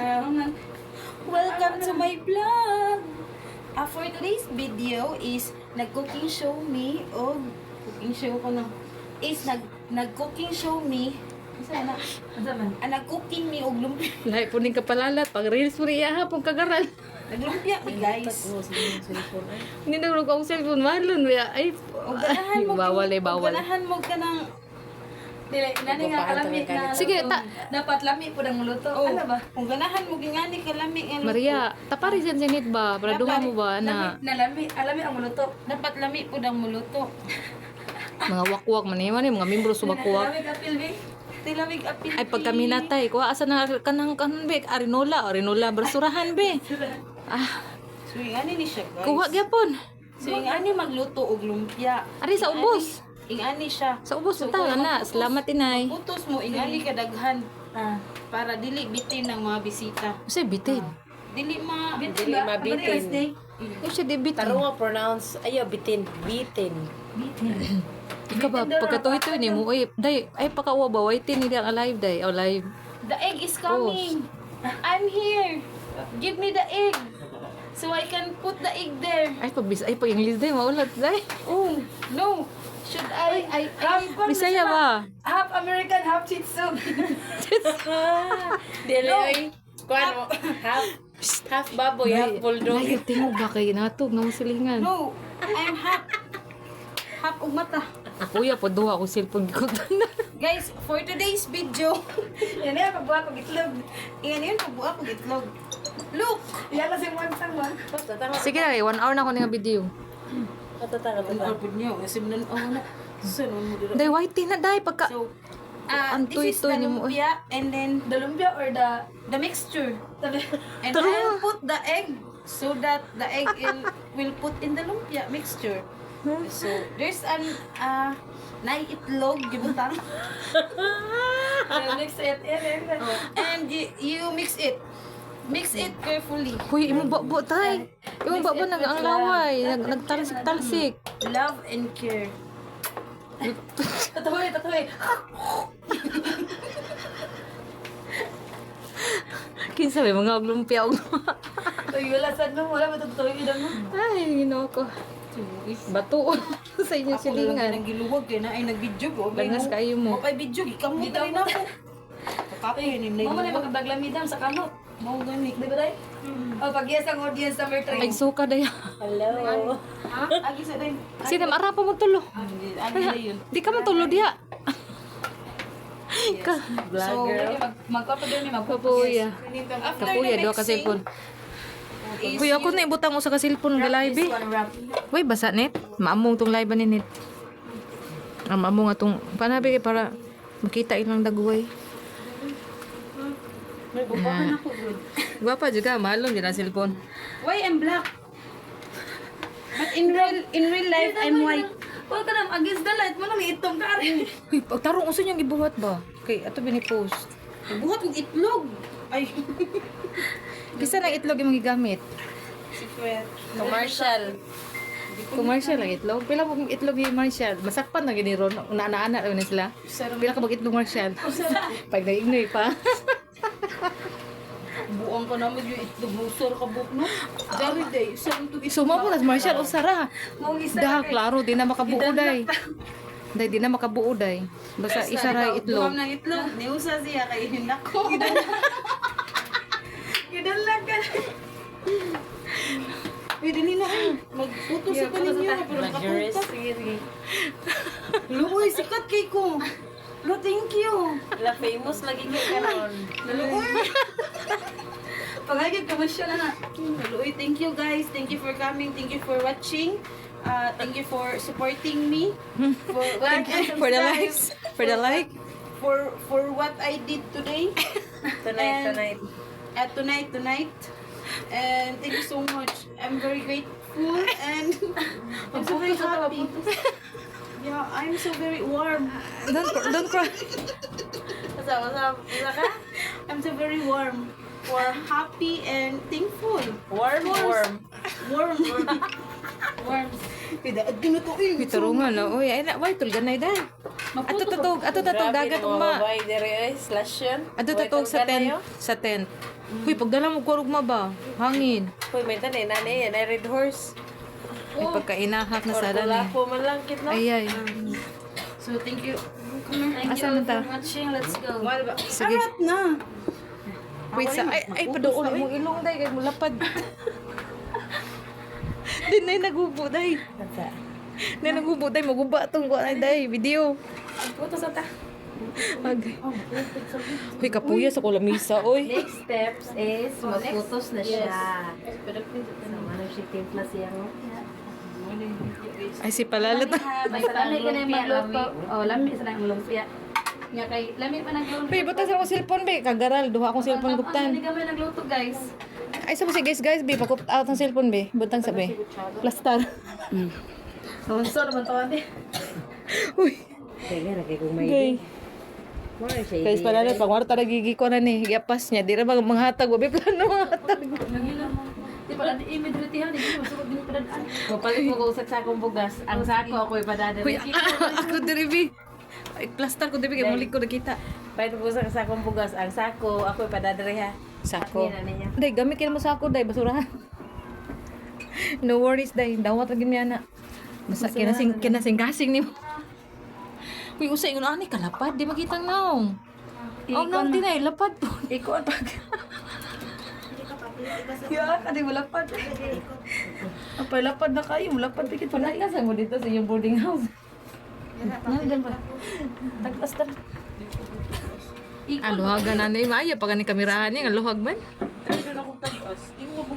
Welcome to my vlog! For today's video is nag-cooking show me o cooking show ko na is nag-cooking show me sana nag-cooking me og lumpia. Lahi po ning kapalalat pag reels mo riya hapon kagaran. Naglumpia mi guys. Hindi na ko ang cellphone malon ya ay Ganahan mo bawal eh bawal. Ganahan mo ka ng dili inani nga kalami na. Sige ta Dapat lami po ng luto. Oh, Ano ba? kung ganahan mo gingani kalami nga luto. Maria, tapari sen senit ba? Braduha mo ba na Alami ang luto. Dapat lami pud ang muluto. mga wakwak man eh mga membro sa wakwak. Lami ka pilbi. Tilamig apil. Ay pag kami natay kuha asa na kanang kanon be arinola bersurahan be. Ah, So ingani ni siya guys. kuha gyapon. So ingani magluto og lumpia. Ari sa ubos. Ingani siya. Sa ubos ta na. Salamat inay. Putos mo ingani kadaghan para dili bitin ng mga bisita. Usa bitin. Dili Dili mabitin. Usa di bitin. Tarong nga pronounce, ayaw, bitin. Bitin. Ikaw ba pagkatuhito ni mo ay day ay pakawa ba waitin ni ang alive day o live. The egg is coming. I'm here. Give me the egg. So I can put the egg there. Ay pag English day maulat day. Oh, no. Should I Bisaya ba? Half American, half Shih Tzu. Dili, oy. Kuan mo, half baboy, half bulldog. Ay tingog ba kay natog na silingan. No, I'm half. Half og mata. Kuya po duha ako cellphone ko. Guys, for today's video, Yan yan, pagbuha ko itlog. iyan yun, pagbuha ko itlog. Look! Yan lang si Wansang man. Sige na 1 hour na ako nga video. Katatanga Ang ba? arpod niyo, kasi manan na. Sanon mo dito. Day white na day pagka So, Ang this is tuy-tuy the ni mo, eh. lumpia and then The lumpia or the mixture. Tabi. And I'll put the egg so that the egg will put in the lumpia mixture. So, there's an naiitlog, gibutang. Mix it. And you mix it. Mix it carefully. Kuy imo babo tay. Imo babo nag ang laway, nagtalsik-talsik. Love and care. Tatuloy. Kinsa may mga lumpia og. Uy, wala sad mo. Wala matutuloy idan mo. Ay, Ginoo ko. Bato sa inyo Ako na lang silingan. ang giluwag kaya na ay nag-video ko. Langas kayo mo. Okay, video. Ikaw mo Ikaw na ako. Kakapi yun yung Mama na nailuwag. magdaglamidam sa kamot. Mau gani. Di ba tayo? O, pag-yes ang audience number 3. Ay suka day. Hello. Ha? Agi sa din. Sino ara pa magtulo? Agi na yun. Di ka man tulo diha. Ka. Vlogger. Magpapadun ni Kapuya. After Kapuya the do ka mixing, cellphone. is Kuya ako na ibutang mo sa ka cellphone nga live. Eh. wrap. Uy, basa net. Maamong tong live ni net. Maamong atong panabi kay para makita ilang dagway. Bukahan ako, good. Gwapa juga malom din ang cellphone. Why I'm black? But in real life, I'm white. Huwag ka na, against the light mo lang itong ka rin. Uy, pagtarong uso niyang ibuhat ba? Okay, ato bini-post. Buhat kong itlog. Ay. Kisa lang itlog yung gigamit. Secret. Commercial. Commercial lang itlog. Pila mo kung itlog yung Marshall. Masakpan na gini ron. Una-ana na sila. Pila ka mag itlog Marshall. Pag na-ignoy pa. Buang ka naman yung itlog. Musor ka buhok no? Dari day. Saan ito itlog? Suma po na Marshall. Usara. Mong isa Dah, klaro. Di na makabuo day. Day, di na makabuo day. Basta isara yung itlog. Buham ng itlog. Niusa siya kay hinako. Gidalag ka. Pwede nila ay. Magputo sa kanin niyo. Pero Luxurious. makapunta. Sige, sige. Luoy, sikat kay ko. Lo, thank you. La famous lagi kay karon. Luoy. Pagagig commercial na. Luoy, thank you guys. Thank you for coming. Thank you for watching. Thank you for supporting me. For like and For the subscribe. likes. For the like. For what I did today. Tonight. Tonight. And thank you so much. I'm very grateful and I'm so very happy. Yeah, I'm so very warm. Don't cry. What's up? I'm so very warm. Happy and thankful. Warm. Warm. Warm. Tidak, ginutuin. Bitarungan na. Uy, ay na. Why, tulgan na iday. Ato tatog dagat uma. Mababay dire slash yun. Ato tatog sa tent, sa tent. Huy, pagdala mo kurugma ba? Hangin. Uy, may tanay, nanay, yan ay red horse. Ay pagkainahak na Or sa wala dani. po man lang kit na. Ay ay. So, thank you. Thank Asa you man ta? for watching. Let's go. Sige. Arat na. Wait sa ay paduol mo ilong day kay mulapad. Din nay nagubo day. Nay nagubo day maguba tong ko ay day video. Puto sa ta. Ag. Huy kapuya sa kulamisa oy. Next steps is magputos na siya. So, ano siya timpla siya mo? Ay si palalat. May sanay ka na yung magluto. Oh, lami sa nang lumpia. Nga kay lami pa nagluto. Be, butas ako cellphone be. Kagaral duha akong cellphone guptan. Hindi kami nagluto, guys. Ay sa mo si guys be pakup out ang cellphone be. Butang sa be. Plastar. So, naman tawad eh. Uy. Kaya lagi kong may Okay. Mara siya. Guys, pala pag warta nagigi ko na ni. Giapas niya. Di na mga hatag. Wabi plano mga hatag. Di ba, i-medritihan, hindi mo masukot din pa daan. Mapalit mo ko sa sakong bugas. Ang sako ako'y padadari. Uy, ako diri be. Ay, plastar ko diri kay muli ko nakita. Palit mo ko sa sakong bugas. Ang sako ako'y padadari ha. Sako. Yan na niya. Day, gamit kina mo sako day basurahan. No worries day. Dawat lagi niya na. Basta kinasing-kasing ni mo. Uy, usay yun ani kalapad. Di makitang naong. Oh, naong tinay. Lapad po. Iko pag. Ya, kadi wala pa. Apa lapad na kayo, lapad dikit pa na. Panaikasan mo dito sa iyong boarding house. Nandiyan pa. Tagtas ta. Aluhagan na ni Maya. Pag ni kamerahan niya, aluhag man.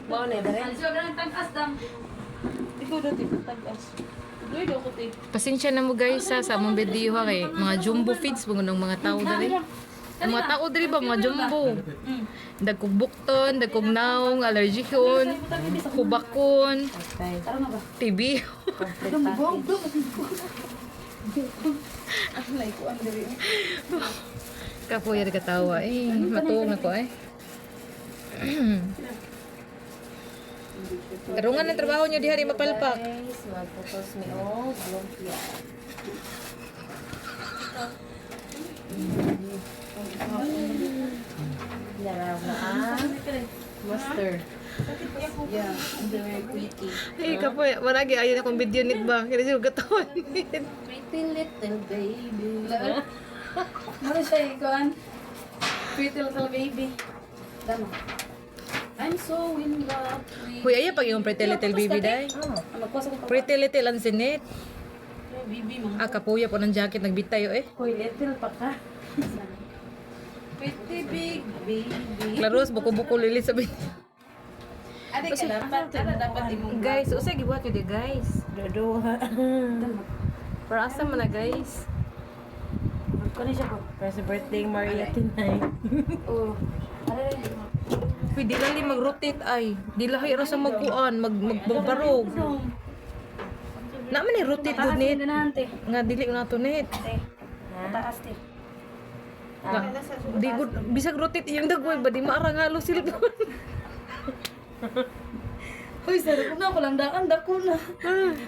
Bao na dare. Aljo ganang tagas dam. Ikaw dati tagas. Doy do ko ti. Pasensya na mo guys sa among video ha kay mga jumbo feeds mo ng mga tao dali. Ang mga tao dali ba mga jumbo. Dagkog bukton, dagkog naong, allergikon, hubakon, Tara na ba? TB. Dumbong. Kapoy ari katawa eh. Matuong ako eh. Karungan ng trabaho niyo di hari mapalpak. Guys, magputos mi og lumpia. Laraw na mustard. Yeah, very pretty. Eh kapoy, maragi ayon akong video nit ba. Kaya siya gatawan nit. Pretty little baby. Mara siya ikuan. Pretty little baby. Tama. I'm so in love with Huy, aya pag yung pretty little baby day. Ano ko sa Pretty little ang sinit. baby mga. Kapuya po ng jacket nagbitayo eh. Hoy, little pa ka. Pretty big baby. Klaros, buko-buko lilit sa video. Ade ka dapat, dapat imong Guys, usay gibuhat yun di guys. Dodoha. Para asa man na guys. ko ni siya ko. Para sa birthday Maria Tinay. Oh. Are. Huy, di lali mag-rotate ay. Di lahi ra sa magkuan, magbarog. Naman ni rotate Taas dun nit. din na ante. Nga dili ko na to nit. Taas din. Di ko bisag rotate yung dagway ba di maarangalo silpon. Hoy, sarap na ko lang dako na.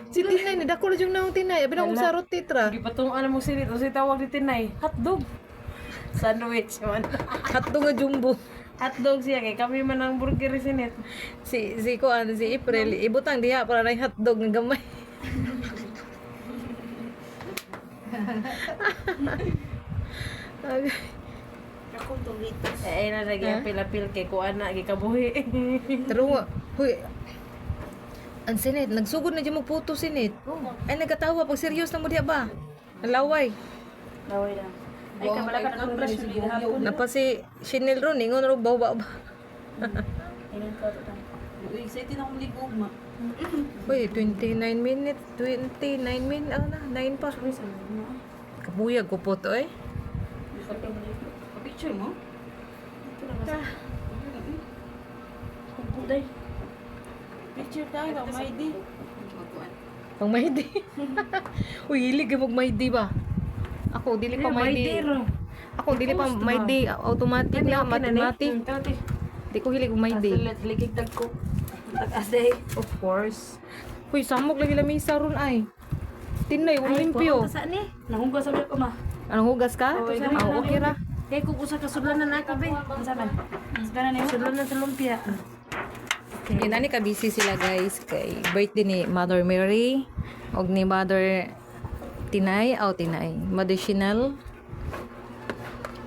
Si Tinay ni dako na yung naong Tinay. Abi na kung sa rotate ra. Di pa tong ano mo silit. O si tawag ni Tinay. Hotdog. Sandwich man. Hatto nga jumbo. Hotdog siya kay kami man ang burger sinit. Si kuan si April ibutang diha para na hotdog nga gamay. Agay. Eh na lagi apil-apil kay kuan na gikabuhi. Pero nga, huy, ang sinit, nagsugod na dyan magputo sinit. Ay, nagkatawa, pag serious na mo diya ba? Alaway. Laway lang. Ay, kabala ka na brush mo din hapon. Napa si Chanel ron, ingon ro bawa ba? Ilan ka to? Uy, sa itin akong ligog ma. Uy, 29 minutes, 29 minutes, ano na, 9 pa. Kabuyag ko po to eh. Picture mo? Kumpulday. Picture tayo, may di. Pang Maydi. Uy, hilig ka mag Maydi ba? Ako, dili pa Maydi. Ako, dili pa Maydi. Automatic na, automatic. Di ko hilig mag Maydi. Ligig tagko. Tag-asay. Of course. Uy, samok lagi lamisa ron ay. tinay, wala limpyo. Sa ni? Nahungga sa ko ma. Anong hugas ka? Oo, Ah, okay ra. Kay kung usa ka sudlanan na ako be. Unsa man? Sudlanan ni sudlanan sa lumpia. Okay. Inani ka busy sila guys kay birthday ni Mother Mary og ni Mother Tinay, Tinay. Medicinal.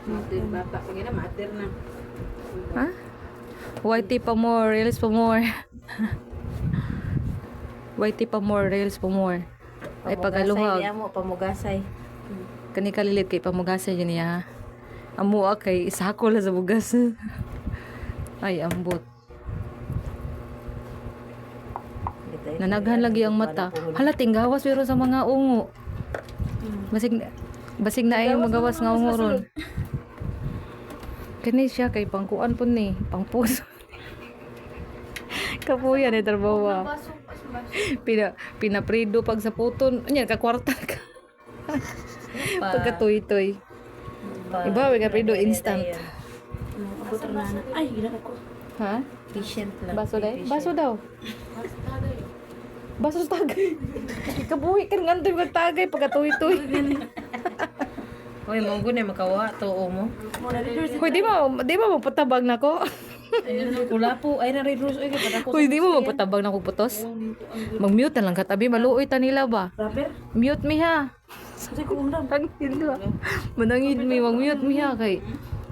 Mater bata pag ina mater na. Ha? YT pa more, reels pa more. YT pa more, reels pa more. Ay pagaluhag. mo pamugasay. Kani kalilit kay pamugasan yun niya. Amo kay isako la sa bugas. Ay ambot. Nanaghan lagi ang mata. Hala tinggawas pero sa mga ungo. Basig na ay magawas nga ungo ron. Kani siya kay pangkuan po ni, pangpuso. Kapuya ni trabaho. Pinaprido pag sa puton. Anya ka kwarta ka. Pagkatoy-toy. Iba we ka prido instant. Abutor na. Ay, gina ko. Ha? Patient lang. Baso daw? Baso daw. Baso sa tagay. Ikabuhi ka nga doon tagay pagkatoy-toy. Hoy, mo gud na makawa tuo mo. Hoy, di mo magpatabag na ko. Wala po ay na red rose ay kada ko. Hoy, di mo magpatabag na ko putos. Mag-mute na lang katabi, maluoy ta nila ba? Rapper? Mute mi ha. Kasi ko undang. Tangin do. Manangid mi, mag-mute mi ha kay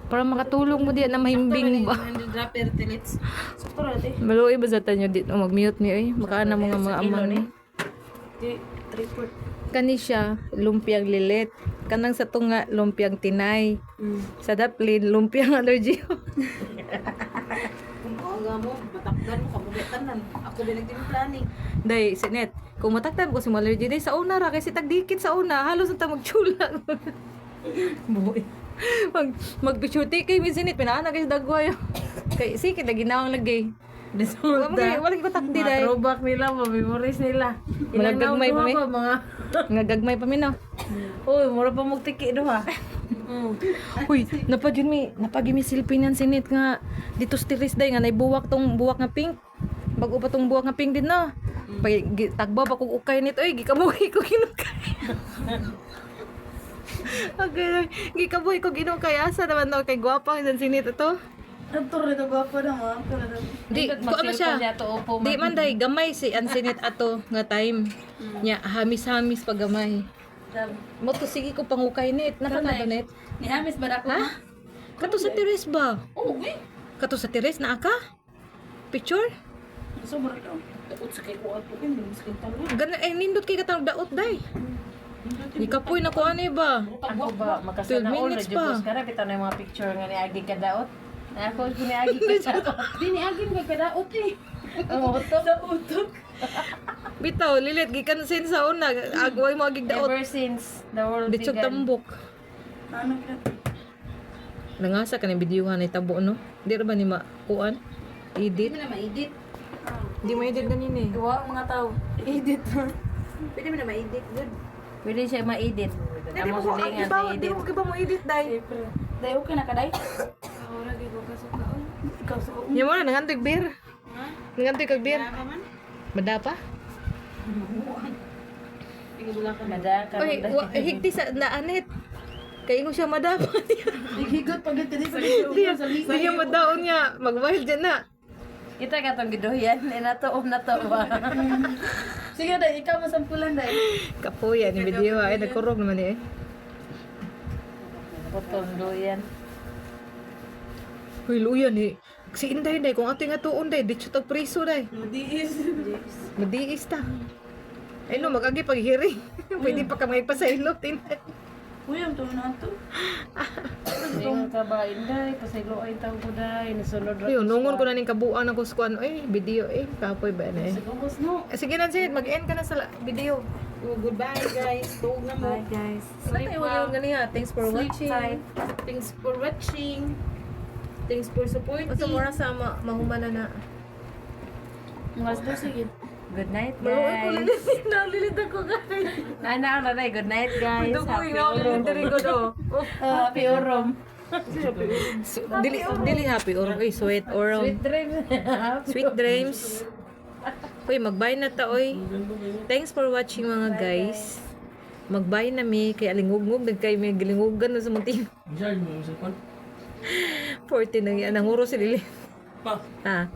para makatulong mo diyan na mahimbing ba. Dropper tilits. Sakto ra di. Maluoy ba sa tanyo dito mag-mute mi oy. Makaana mga amang ni. Di report. Kani siya lumpiang lilit. Kanang sa tunga lumpiang tinay. Sa daplin lumpiang allergy. Ang mo, matakdan mo, kabugatan Ako din nagtimplanning. Day, sinet. Kung mataktan ko si allergy day sa una ra kasi tagdikit sa una, halos na ta magchula. Boy. Magpichuti kay Misinit pinaana kay dagway. Kay sige na ginawang lagay. Wala ko takdi day. Throwback nila, memories nila. Mga gagmay pa mi. Mga Nga gagmay pa mi no. Uy, mura pa magtiki do ha. Uy, napagimi silpinan sinit nga dito stiris day nga naibuwak tong buwak nga pink. Bago pa tong buwak nga pink din na. Tagba pa kog ukay nito ay gikabuhi ko ginukay. Okay, gikabuhi ko ginukay asa naman no kay gwapa ang sinit ito. Doktor nito gwapo na mo. Di ko ano siya. Di man day gamay si Ansinit ato nga time. Nya hamis-hamis pag gamay. Mo to sige ko pangukay nit. Nakatado net. Ni Amis ba ako? Ha? Kato sa Teres ba? Oo, eh. Kato sa Teres na aka? Picture? Sobra daw. Takot sa kay ko ato kin, mas kintal. Gana nindot kay katang daot day. Ikapoy na ko ani ba? Ako ba 12 makasana all minutes na pa. jud kara kita na yung mga picture nga ni Agi kadaot. Na ako ko ni Agi kadaot. Di ni agin kay kadaot eh. Ang utok. Sa utok. Bitaw lilit gikan sin sa una agway mo agig daot. Ever since the world Ditsog began. tambok. Ano ka? Nangasa ka ni videohan ni tabo no. Di ra ba ni makuan? Edit. Hindi mo na ma-edit. Di mo edit ganyan eh. Duwa mga tao. Edit. Pwede mo na ma-edit. Good. Pwede siya ma-edit. Di Amo mo silingan sa di edit. mo kiba mo edit day. Dayo ka na kaday. Ako lagi ko kasuka. Ikaw sa Nya mo na nangantoy beer. Ha? Nangantoy kag beer. Kaya man? Madapa? Madaka. Oy, higti sa naanit. Kay ingo siya madapa. Higot pag dito sa Di niya madaon niya. Mag-wild dyan na. Kita ka tong giduyan ni nato ba. Sige dai, ikaw masampulan dai. Kapuya ni video ay nagkurog naman eh. Potong duyan. Hoy luyan eh. Si Inday day kung ato nga tuon day ditso tag priso day. Madiis ta. Ay no magagi pag hearing. Pwede pa ka magpasailot tinay. Uy, ang tuwa na ito. Ingon ka ba inday pasaylo ay taw ko dai nasunod ra. Ayun, nungon ko na ning kabuan ako sa kuan. Ay, video eh. Kapoy ba na eh. Gubos mo. Sige na Sid, mag-end ka na sa video. Oh, goodbye guys. Tuog na mo. Bye guys. Sleep well. Ganiya. Thanks for Sleep watching. tight. Thanks for watching. Thanks for supporting. Basta mura sa mahumana na. Mga do sige. Good night Maluoy ko guys. lilit. Nalilit ako guys. Nana na good night guys. Dugoy Happy na ako urom. lilit ko do. Happy urom. Dili happy or sweet or Sweet dreams. sweet dreams. Uy, mag-bye na ta oy. Thanks for watching mga guys. magbay na mi kay alingugngug nagkay may gilingugan na sa munting. Charge mo sa kon. 40 na yan, nanguro si Lili. Pa. Ah,